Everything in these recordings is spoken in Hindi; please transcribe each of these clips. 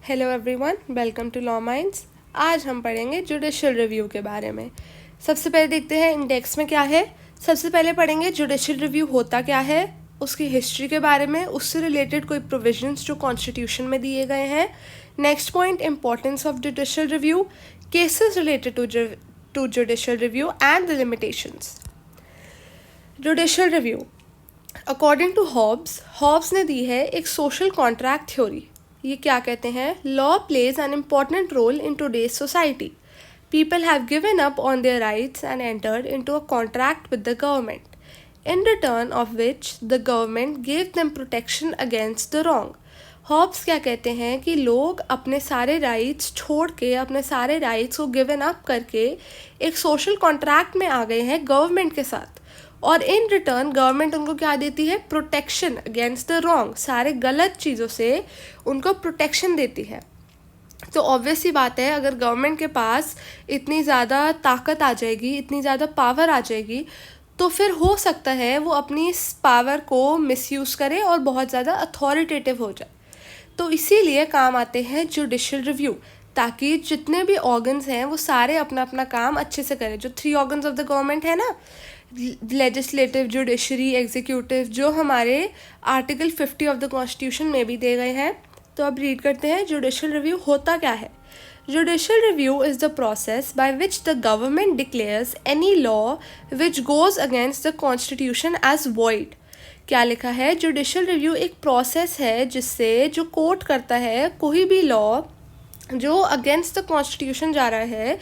Hello everyone, welcome to Law Minds. आज हम पढ़ेंगे जुडिशियल रिव्यू के बारे में। सबसे पहले देखते हैं इंडेक्स में क्या है। सबसे पहले पढ़ेंगे जुडिशियल रिव्यू होता क्या है, उसकी हिस्ट्री के बारे में, उससे रिलेटेड कोई प्रोविजंस जो कॉन्स्टिट्यूशन में दिए गए हैं। Next point, importance of judicial review, cases related to judicial review and the limitations. Judicial review according to Hobbes ने दी है एक सोशल कॉन्ट्रैक्ट थ्योरी। ये क्या कहते हैं? Law plays an important role in today's society. People have given up on their rights and entered into a contract with the government, in return of which the government gave them protection against the wrong. Hobbes क्या कहते हैं कि लोग अपने सारे राइट्स छोड़ के, अपने सारे राइट्स को गिवन अप करके एक सोशल कॉन्ट्रैक्ट में आ गए हैं गवर्नमेंट के साथ, और इन रिटर्न गवर्नमेंट उनको क्या देती है? प्रोटेक्शन अगेंस्ट द रॉन्ग, सारे गलत चीज़ों से उनको प्रोटेक्शन देती है। तो ऑब्वियस सी बात है, अगर गवर्नमेंट के पास इतनी ज़्यादा ताकत आ जाएगी, इतनी ज़्यादा पावर आ जाएगी, तो फिर हो सकता है वो अपनी इस पावर को मिसयूज़ करे और बहुत ज़्यादा अथॉरिटेटिव हो जाए। तो इसीलिए काम आते हैं जुडिशियल रिव्यू, ताकि जितने भी ऑर्गन्स हैं वो सारे अपना अपना काम अच्छे से करें। जो 3 ऑर्गन्स ऑफ द गवर्नमेंट है ना, लेजिस्लेटिव, जुडिशरी, एग्जीक्यूटिव, जो हमारे आर्टिकल 50 ऑफ द कॉन्स्टिट्यूशन में भी दे गए हैं। तो अब रीड करते हैं जुडिशियल रिव्यू होता क्या है। Judicial review is the process by which the government declares any law which goes against the constitution as void. क्या लिखा है? जुडिशियल रिव्यू एक प्रोसेस है जिससे जो कोर्ट करता है कोई भी लॉ जो अगेंस्ट द कॉन्स्टिट्यूशन जा रहा है,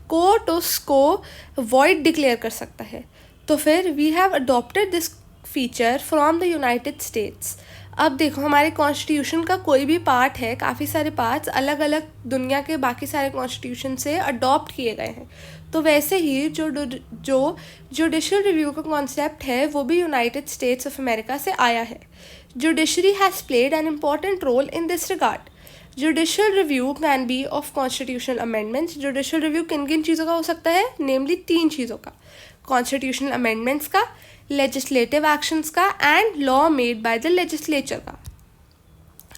कोर्ट उसको वॉइड डिक्लेयर कर सकता है। तो फिर we have adopted this feature from the United States. अब देखो, हमारे कॉन्स्टिट्यूशन का कोई भी पार्ट है, काफ़ी सारे पार्ट्स अलग अलग दुनिया के बाकी सारे कॉन्स्टिट्यूशन से अडॉप्ट किए गए हैं। तो वैसे ही जो जुडिशियल रिव्यू का कॉन्सेप्ट है वो भी यूनाइटेड स्टेट्स ऑफ अमेरिका से आया है। Judiciary has played an important role in this regard. Judicial review can be of constitutional amendments. Judicial review किन किन चीज़ों का हो सकता है? नेमली 3 चीज़ों का, कॉन्स्टिट्यूशनल अमेंडमेंट्स का, लेजिस्लेटिव एक्शंस का and law made by the legislature का।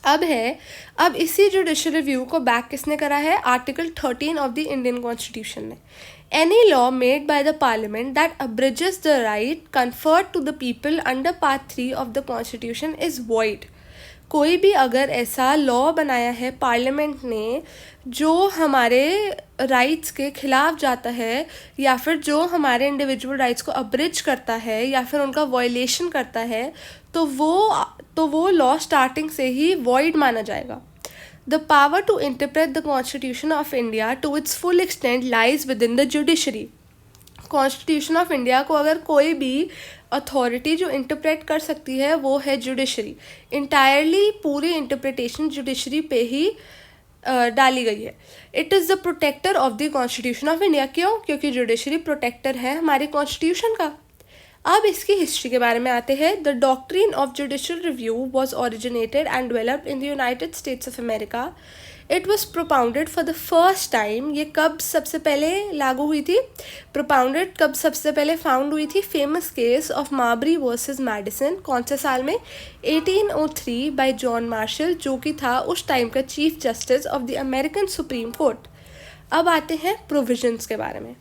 अब इसी जुडिशियल रिव्यू को बैक किसने करा है? Article 13 of the Indian constitution ने। Any law made by the parliament that abridges the right conferred to the people under part 3 of the constitution is void. कोई भी अगर ऐसा लॉ बनाया है पार्लियामेंट ने जो हमारे राइट्स के खिलाफ जाता है, या फिर जो हमारे इंडिविजुअल राइट्स को अब्रिज करता है या फिर उनका वॉयलेशन करता है, तो वो लॉ स्टार्टिंग से ही वॉइड माना जाएगा। The power to interpret the constitution of India to its full extent lies within the judiciary. Constitution of India को अगर कोई भी अथॉरिटी जो इंटरप्रेट कर सकती है वो है जुडिशरी। इंटायरली पूरी इंटरप्रिटेशन जुडिशरी पे ही डाली गई है। It is the protector of the constitution of India. क्यों? क्योंकि जुडिशरी प्रोटेक्टर है हमारे कॉन्स्टिट्यूशन का। अब इसकी हिस्ट्री के बारे में आते हैं। The doctrine of judicial review was originated and developed in the United states of America. It was propounded for the first time. ये कब सबसे पहले लागू हुई थी? प्रोपाउंडेड कब सबसे पहले फाउंड हुई थी? Famous case of Marbury versus Madison. कौन से साल में? 1803 बाय जॉन मार्शल, जो कि था उस टाइम का chief justice of the American supreme court. अब आते हैं प्रोविजंस के बारे में।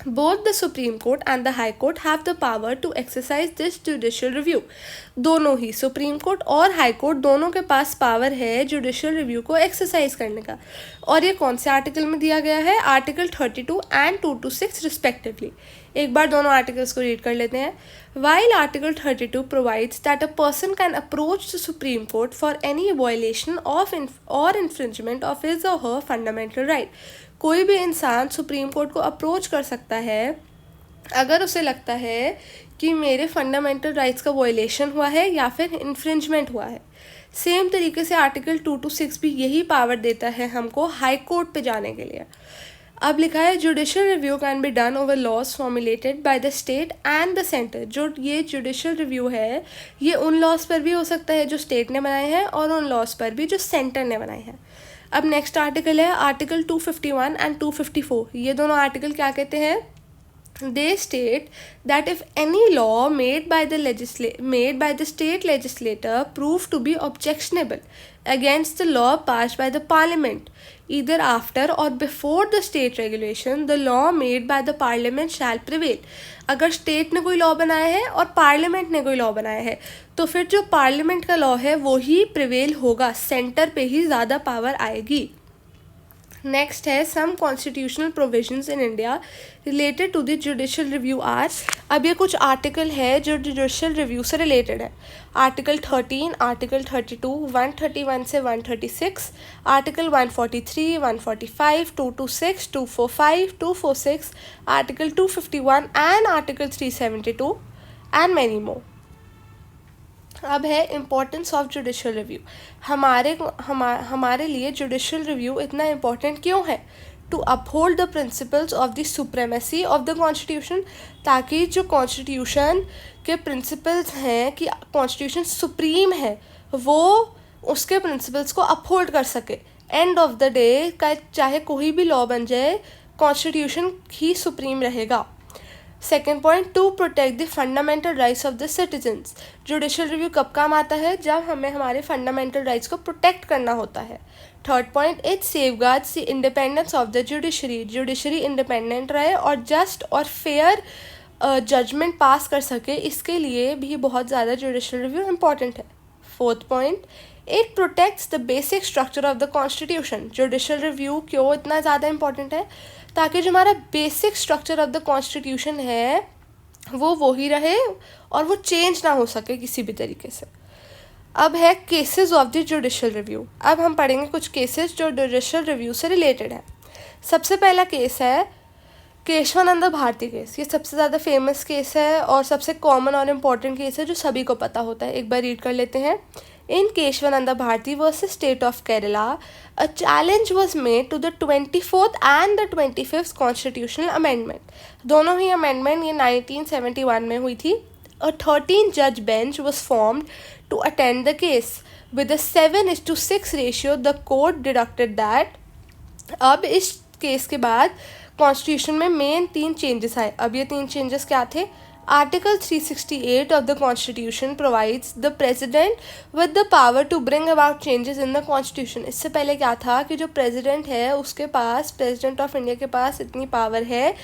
Both the Supreme Court and the High Court have the power to exercise this judicial review. दोनों ही सुप्रीम कोर्ट और हाई कोर्ट दोनों के पास पावर है जुडिशियल रिव्यू को एक्सरसाइज करने का। और ये कौन से आर्टिकल में दिया गया है? Article 32 and 226 respectively. एक बार दोनों आर्टिकल्स को रीड कर लेते हैं। While Article 32 provides that a person can approach the Supreme Court for any violation of or infringement of his or her fundamental right. कोई भी इंसान सुप्रीम कोर्ट को अप्रोच कर सकता है अगर उसे लगता है कि मेरे फंडामेंटल राइट्स का वायलेशन हुआ है या फिर इन्फ्रिंजमेंट हुआ है। सेम तरीके से आर्टिकल 226 भी यही पावर देता है हमको हाई कोर्ट पे जाने के लिए। अब लिखा है judicial review can be done over laws formulated by the state and the centre. जो ये जुडिशियल रिव्यू है ये उन लॉज पर भी हो सकता है जो स्टेट ने बनाए हैं और उन लॉज पर भी जो सेंटर ने बनाए हैं। अब नेक्स्ट आर्टिकल है आर्टिकल 251 एंड 254। ये दोनों आर्टिकल क्या कहते हैं? They state that if any law made by the state legislator prove to be objectionable against the law passed by the parliament, either after or before the state regulation, the law made by the parliament shall prevail. अगर स्टेट ने कोई लॉ बनाया है और पार्लियामेंट ने कोई लॉ बनाया है तो फिर जो पार्लियामेंट का लॉ है वो ही प्रिवेल होगा, सेंटर पे ही ज़्यादा पावर आएगी. नेक्स्ट है some constitutional provisions in India related to the judicial review are. अब ये कुछ आर्टिकल है जो जुडिशियल रिव्यू से रिलेटेड है. आर्टिकल 13, आर्टिकल 32, 131 से 136, article 143, 145, 226, 245, 246, article 251 and article 372 and many more. अब है इम्पोर्टेंस ऑफ जुडिशियल रिव्यू. हमारे लिए जुडिशियल रिव्यू इतना इम्पोर्टेंट क्यों है? To uphold the principles of the supremacy of the constitution, ताकि जो कॉन्स्टिट्यूशन के प्रिंसिपल्स हैं कि कॉन्स्टिट्यूशन सुप्रीम है वो उसके प्रिंसिपल्स को अपहोल्ड कर सके. एंड ऑफ द डे का चाहे कोई भी लॉ बन जाए कॉन्स्टिट्यूशन ही सुप्रीम रहेगा. Second point, to protect the fundamental rights of the citizens. Judicial review कब काम आता है? जब हमें हमारे फंडामेंटल राइट्स को प्रोटेक्ट करना होता है. Third point, it safeguards the independence of the judiciary. Judiciary independent रहे और जस्ट और फेयर जजमेंट पास कर सके, इसके लिए भी बहुत ज़्यादा जुडिशियल रिव्यू इम्पॉर्टेंट है. Fourth point, it protects the basic structure of the constitution. Judicial review क्यों इतना ज़्यादा इंपॉर्टेंट है? ताकि जो हमारा basic structure of the constitution है वो ही रहे और वो चेंज ना हो सके किसी भी तरीके से. अब है cases of the judicial review. अब हम पढ़ेंगे कुछ केसेस जो जुडिशियल रिव्यू से रिलेटेड है. सबसे पहला केस है केशवानंद भारती केस. ये सबसे ज़्यादा फेमस केस है और सबसे कॉमन और इम्पॉर्टेंट केस है जो सभी को पता होता है. एक बार रीड कर लेते हैं. In Keshwananda Bharti versus State of Kerala, a challenge was made to the 24th and the 25th constitutional amendment. दोनों ही amendment ये 1971 में हुई थी. A 13-judge bench was formed to attend the case. With a 7:6 ratio, the court deducted that. अब इस केस के बाद कॉन्स्टिट्यूशन में मेन 3 चेंजेस आए. अब ये 3 चेंजेस क्या थे? Article 368 of the Constitution provides the President with the power to bring about changes in the Constitution. इससे पहले क्या था कि जो प्रेसिडेंट है उसके पास, प्रेसिडेंट ऑफ इंडिया के पास इतनी पावर है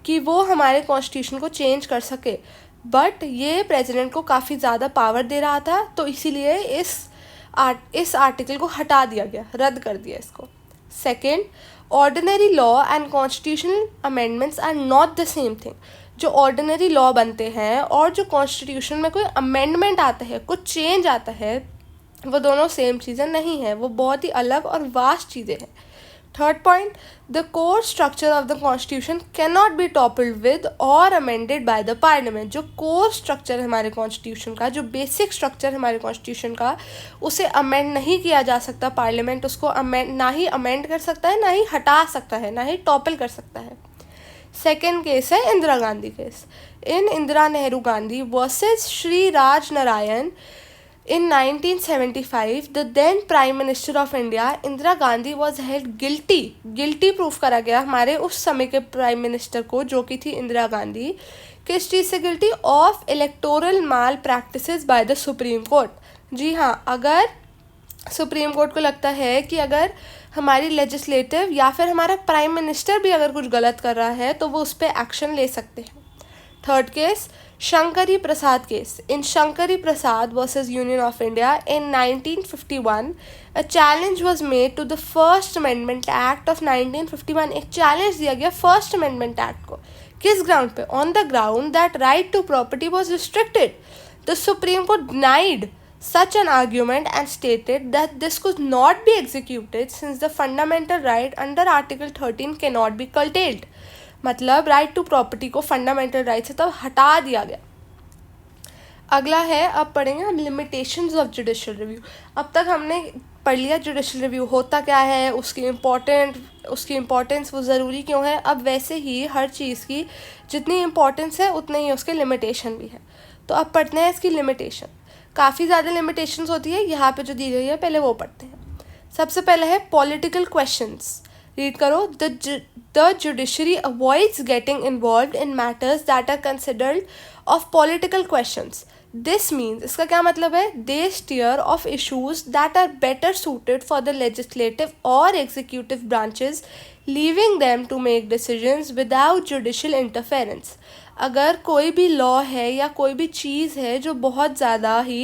कि वो हमारे कॉन्स्टिट्यूशन को चेंज कर सके. बट ये प्रेसिडेंट को काफ़ी ज़्यादा पावर दे रहा था, तो इसीलिए इस आर्टिकल को हटा दिया गया, रद्द कर दिया इसको. Second, ordinary law and constitutional amendments are not the same thing. जो ऑर्डिनरी लॉ बनते हैं और जो कॉन्स्टिट्यूशन में कोई अमेंडमेंट आता है, कुछ चेंज आता है, वो दोनों सेम चीज़ें नहीं हैं, वो बहुत ही अलग और वास्ट चीज़ें हैं. Third point, the core structure of the constitution can not be toppled with और अमेंडेड बाय द पार्लियामेंट. जो कोर स्ट्रक्चर है हमारे कॉन्स्टिट्यूशन का, जो बेसिक स्ट्रक्चर है हमारे कॉन्स्टिट्यूशन का, उसे अमेंड नहीं किया जा सकता. पार्लियामेंट उसको ना ही अमेंड कर सकता है, ना ही हटा सकता है, ना ही टॉपल कर सकता है. सेकेंड केस है Indira Gandhi case. In Indira Nehru Gandhi versus Shri Raj Narayan in 1975, the then Prime Minister of India, Indira Gandhi, was held guilty proof करा गया हमारे उस समय के प्राइम मिनिस्टर को, जो कि थी इंदिरा गांधी. किस चीज़ से guilty? Of electoral malpractices by the supreme court. जी हाँ, अगर सुप्रीम कोर्ट को लगता है कि अगर हमारी लेजिस्लेटिव या फिर हमारा प्राइम मिनिस्टर भी अगर कुछ गलत कर रहा है तो वो उस पर एक्शन ले सकते हैं. Third case, Shankari Prasad case. In Shankari Prasad versus Union of India in 1951, a challenge was made to the First Amendment Act of 1951. एक challenge दिया गया First Amendment Act को. किस ground पे? On the ground that right to property was restricted. The Supreme Court denied such an argument and stated that this could not be executed since the fundamental right under Article 13 cannot be curtailed. मतलब राइट टू प्रॉपर्टी को फंडामेंटल राइट से तब हटा दिया गया. अगला है, अब पढ़ेंगे हम लिमिटेशंस ऑफ जुडिशियल रिव्यू. अब तक हमने पढ़ लिया जुडिशियल रिव्यू होता क्या है, उसकी इम्पोर्टेंस, वो ज़रूरी क्यों है. अब वैसे ही हर चीज़ की जितनी इम्पोर्टेंस है उतने ही उसके लिमिटेशन भी है. तो अब पढ़ते हैं इसकी लिमिटेशन. काफ़ी ज़्यादा लिमिटेशंस होती है, यहाँ पे जो दी गई है पहले वो पढ़ते हैं. सबसे पहले है पॉलिटिकल क्वेश्चंस. रीड करो. the judiciary avoids getting involved in matters that are considered of political questions. This means, इसका क्या मतलब है? They steer off issues that are better suited for the legislative or executive branches, leaving them to make decisions without judicial interference. अगर कोई भी लॉ है या कोई भी चीज़ है जो बहुत ज़्यादा ही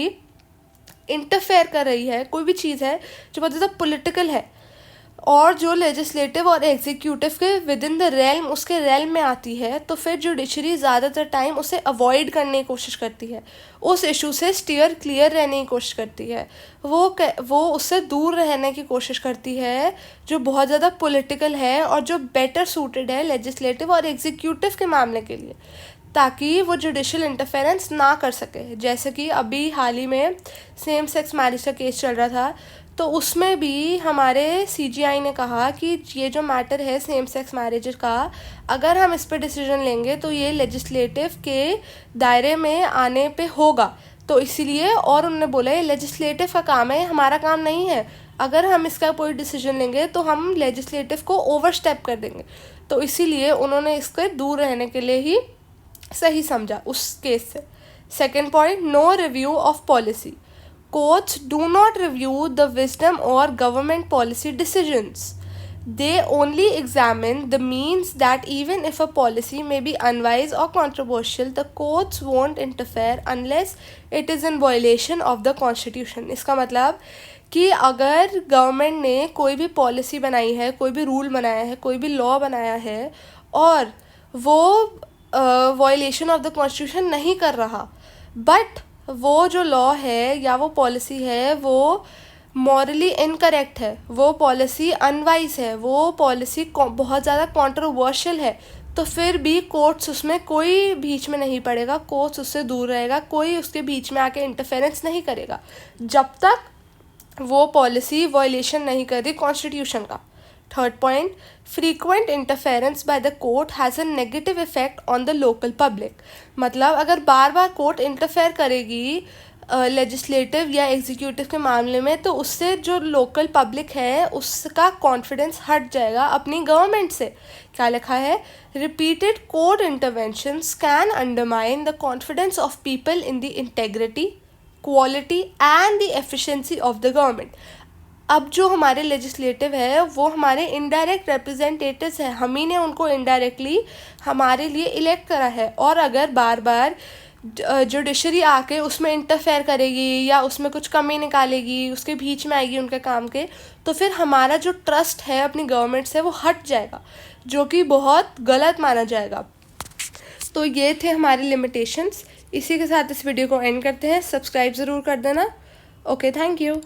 इंटरफेयर कर रही है, कोई भी चीज़ है जो बहुत ज़्यादा पॉलिटिकल है और जो लेजिस्लेटिव और एग्जीक्यूटिव के विद इन द रेल्म, उसके रेल्म में आती है, तो फिर जुडिशरी ज़्यादातर टाइम उसे अवॉइड करने की कोशिश करती है, उस इशू से स्टीयर क्लियर रहने की कोशिश करती है, वो उससे दूर रहने की कोशिश करती है जो बहुत ज़्यादा पॉलिटिकल है और जो बेटर सूटेड है लेजिस्लेटिव और एग्जीक्यूटिव के मामले के लिए, ताकि वो जुडिशल इंटरफेरेंस ना कर सके। जैसे कि अभी हाल ही में सेम सेक्स मैरिज का केस चल रहा था, तो उसमें भी हमारे CGI ने कहा कि ये जो मैटर है सेम सेक्स मैरिज का, अगर हम इस पर डिसीजन लेंगे तो ये लेजिस्लेटिव के दायरे में आने पे होगा, तो इसीलिए, और उन्होंने बोला ये लेजिस्लेटिव का काम है, हमारा काम नहीं है, अगर हम इसका कोई डिसीजन लेंगे तो हम लेजिस्लेटिव को ओवरस्टेप कर देंगे, तो इसीलिए उन्होंने इसके दूर रहने के लिए ही सही समझा उस केस से। Second point, no review of policy. Courts do not review the wisdom or government policy decisions. They only examine the means that even if a policy may be unwise or controversial, the courts won't interfere unless it is in violation of the constitution. इसका मतलब कि अगर गवर्नमेंट ने कोई भी पॉलिसी बनाई है, कोई भी रूल बनाया है, कोई भी लॉ बनाया है और वो वायलेशन ऑफ द कॉन्स्टिट्यूशन नहीं कर रहा, बट वो जो लॉ है या वो पॉलिसी है वो मॉरली इनकरेक्ट है, वो पॉलिसी अनवाइज है, वो पॉलिसी बहुत ज़्यादा कंट्रोवर्शियल है, तो फिर भी कोर्ट्स उसमें कोई बीच में नहीं पड़ेगा, कोर्ट्स उससे दूर रहेगा, कोई उसके बीच में आके इंटरफेरेंस नहीं करेगा जब तक वो पॉलिसी वायलेशन नहीं कर रही कॉन्स्टिट्यूशन का। Third point, frequent interference by the court has a negative effect on the local public. मतलब अगर बार बार कोर्ट इंटरफेयर करेगी लेजिस्लेटिव या एग्जीक्यूटिव के मामले में, तो उससे जो लोकल पब्लिक है उसका कॉन्फिडेंस हट जाएगा अपनी गवर्नमेंट से. क्या लिखा है? Repeated court interventions can undermine the confidence of people in the integrity, quality and the efficiency of the government. अब जो हमारे लेजिस्लेटिव है वो हमारे इनडायरेक्ट रिप्रेजेंटेटिव्स हैं, हम ही ने उनको इनडायरेक्टली हमारे लिए इलेक्ट करा है, और अगर बार बार जुडिशरी आके उसमें इंटरफेयर करेगी या उसमें कुछ कमी निकालेगी, उसके बीच में आएगी उनके काम के, तो फिर हमारा जो ट्रस्ट है अपनी गवर्नमेंट से वो हट जाएगा, जो कि बहुत गलत माना जाएगा. तो ये थे हमारे लिमिटेशंस. इसी के साथ इस वीडियो को एंड करते हैं. सब्सक्राइब ज़रूर कर देना. Okay, thank you.